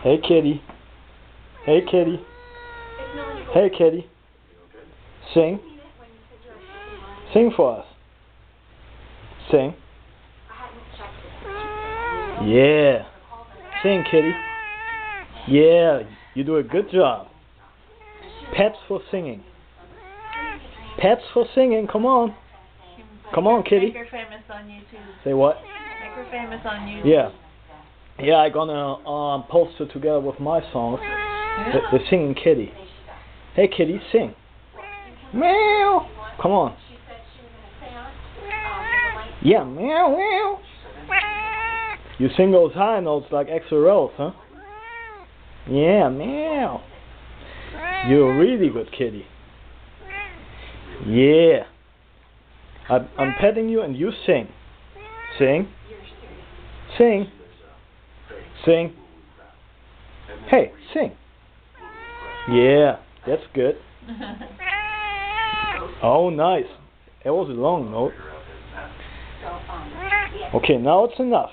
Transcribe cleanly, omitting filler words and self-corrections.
Hey kitty. Hey kitty. Hey kitty. Sing. Sing for us. Sing. Yeah. Sing, kitty. Yeah, you do a good job. Pets for singing. Pets for singing, come on. Come on, kitty. Make her famous on YouTube. Say what? Make her famous on YouTube. Yeah. Yeah, I'm gonna post it together with my songs. The singing kitty. Hey kitty, sing. Meow. Come on. Yeah, meow, meow. You sing those high notes like axel, huh? Yeah, meow. You're a really good kitty. Yeah. I'm petting you and you sing. Sing. Sing. Sing. Hey, sing. Yeah, that's good. Oh, nice. That was a long note. Okay, now it's enough.